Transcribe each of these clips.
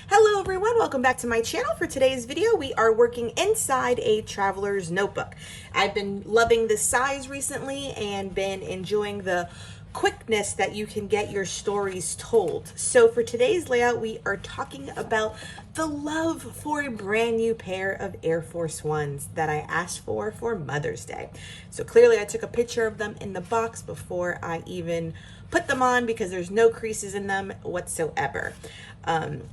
Hello everyone, welcome back to my channel. For today's video, we are working inside a traveler's notebook. I've been loving the size recently and been enjoying the quickness that you can get your stories told. So for today's layout, we are talking about the love for a brand new pair of Air Force Ones that I asked for Mother's Day. So clearly I took a picture of them in the box before I even put them on because there's no creases in them whatsoever.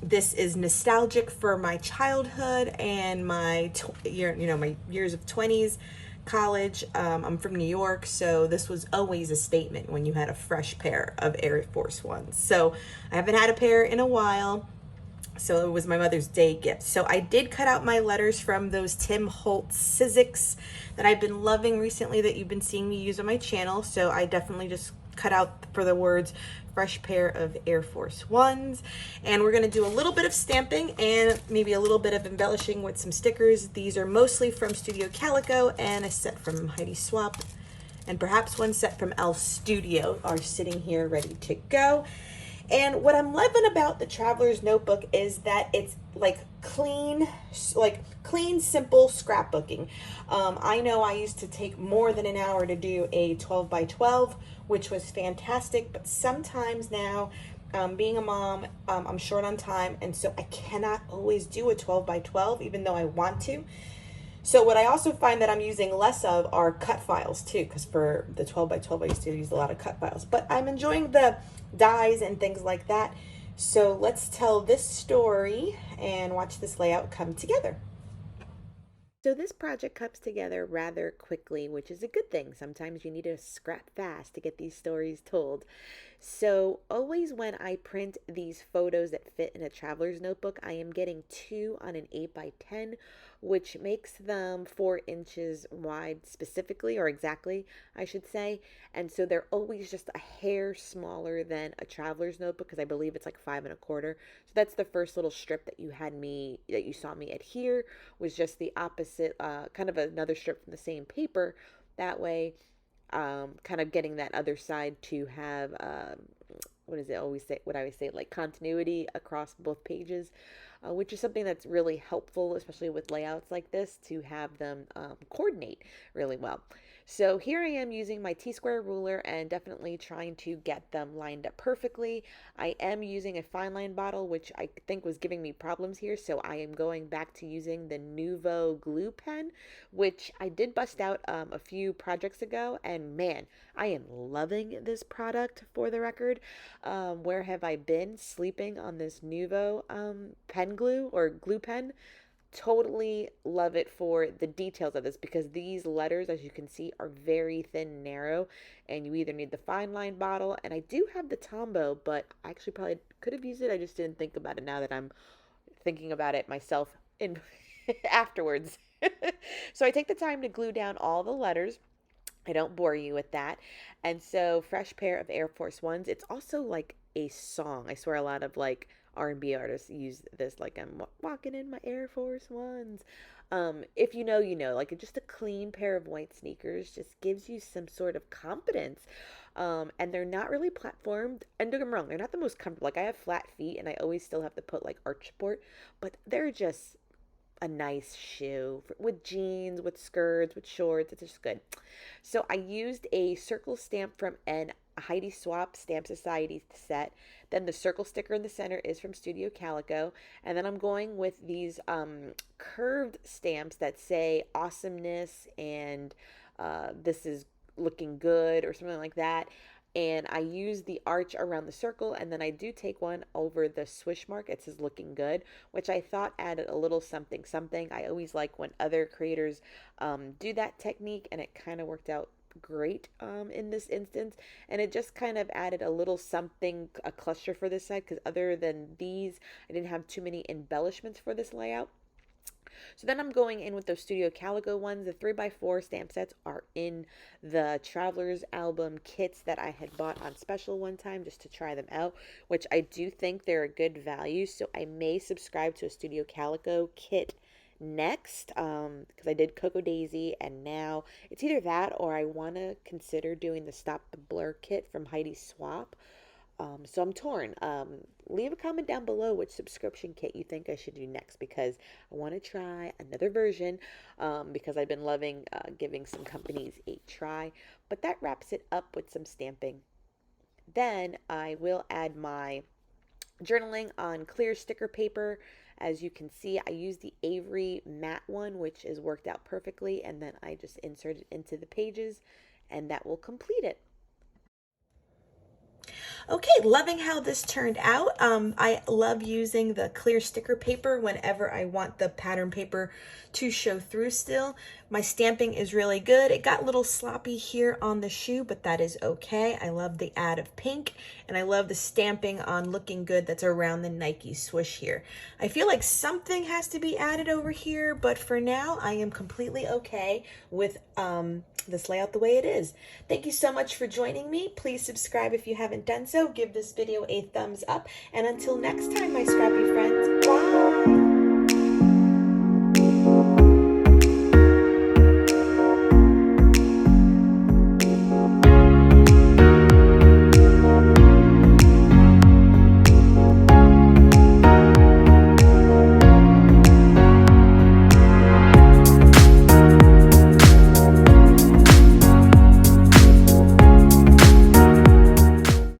This is nostalgic for my childhood and my my years of 20s, college. I'm from New York, so this was always a statement when you had a fresh pair of Air Force Ones. So I haven't had a pair in a while. So it was my Mother's Day gift. So I did cut out my letters from those Tim Holtz Sizzix that I've been loving recently that you've been seeing me use on my channel. So I definitely just cut out for the words fresh pair of Air Force Ones. And we're going to do a little bit of stamping and maybe a little bit of embellishing with some stickers. These are mostly from Studio Calico and a set from Heidi Swap. And perhaps one set from Elf Studio are sitting here ready to go. And what I'm loving about the Traveler's Notebook is that it's like clean, simple scrapbooking. I know I used to take more than an hour to do a 12 by 12, which was fantastic. But sometimes now, being a mom, I'm short on time. And so I cannot always do a 12 by 12, even though I want to. So what I also find that I'm using less of are cut files too, because for the 12 by 12 I used to use a lot of cut files. But I'm enjoying the dies and things like that. So let's tell this story and watch this layout come together. So this project comes together rather quickly, which is a good thing. Sometimes you need to scrap fast to get these stories told. So always when I print these photos that fit in a traveler's notebook, I am getting 2 on an 8 by 10, which makes them 4 inches wide specifically, or exactly, I should say. And so they're always just a hair smaller than a traveler's notebook because I believe it's like 5 1/4. So that's the first little strip that you saw me adhere, was just the opposite, kind of another strip from the same paper. That way, kind of getting that other side to have, what is it always say? What I always say, like continuity across both pages, which is something that's really helpful, especially with layouts like this, to have them coordinate really well. So here I am using my T-square ruler and definitely trying to get them lined up perfectly. I am using a fine line bottle, which I think was giving me problems here, so I am going back to using the Nuvo glue pen, which I did bust out a few projects ago, and man, I am loving this product for the record. Where have I been? Sleeping on this Nuvo pen glue or glue pen. Totally love it for the details of this because these letters, as you can see, are very thin and narrow, and you either need the fine line bottle, and I do have the Tombow, but I actually probably could have used it. I just didn't think about it now that I'm thinking about it myself in afterwards. So I take the time to glue down all the letters. I don't bore you with that. And so fresh pair of Air Force Ones. It's also like a song. I swear a lot of like R&B artists use this, like I'm walking in my Air Force Ones. If you know, you know, like just a clean pair of white sneakers just gives you some sort of confidence. And they're not really platformed. And don't get me wrong, they're not the most comfortable. Like I have flat feet and I always still have to put like arch support, but they're just a nice shoe with jeans, with skirts, with shorts. It's just good. So I used a circle stamp from an Heidi Swap Stamp Society set. Then the circle sticker in the center is from Studio Calico. And then I'm going with these curved stamps that say awesomeness and this is looking good or something like that. And I use the arch around the circle, and then I do take one over the swish mark. It says looking good, which I thought added a little something something. I always like when other creators do that technique, and it kind of worked out great in this instance. And it just kind of added a little something, a cluster for this side, because other than these, I didn't have too many embellishments for this layout. So then I'm going in with those Studio Calico ones. The 3x4 stamp sets are in the Traveler's Album kits that I had bought on special one time just to try them out, which I do think they're a good value. So I may subscribe to a Studio Calico kit next, because I did Coco Daisy, and now it's either that or I want to consider doing the Stop the Blur kit from Heidi Swap. So I'm torn. Leave a comment down below which subscription kit you think I should do next, because I want to try another version, because I've been loving giving some companies a try. But that wraps it up with some stamping. Then I will add my journaling on clear sticker paper. As you can see, I use the Avery matte one, which is worked out perfectly, and then I just insert it into the pages, and that will complete it. Okay, loving how this turned out. I love using the clear sticker paper whenever I want the pattern paper to show through still. My stamping is really good. It got a little sloppy here on the shoe, but that is okay. I love the add of pink, and I love the stamping on looking good that's around the Nike swoosh here. I feel like something has to be added over here, but for now, I am completely okay with this layout the way it is. Thank you so much for joining me. Please subscribe if you haven't done so. Give this video a thumbs up. And until next time, my scrappy friends, bye!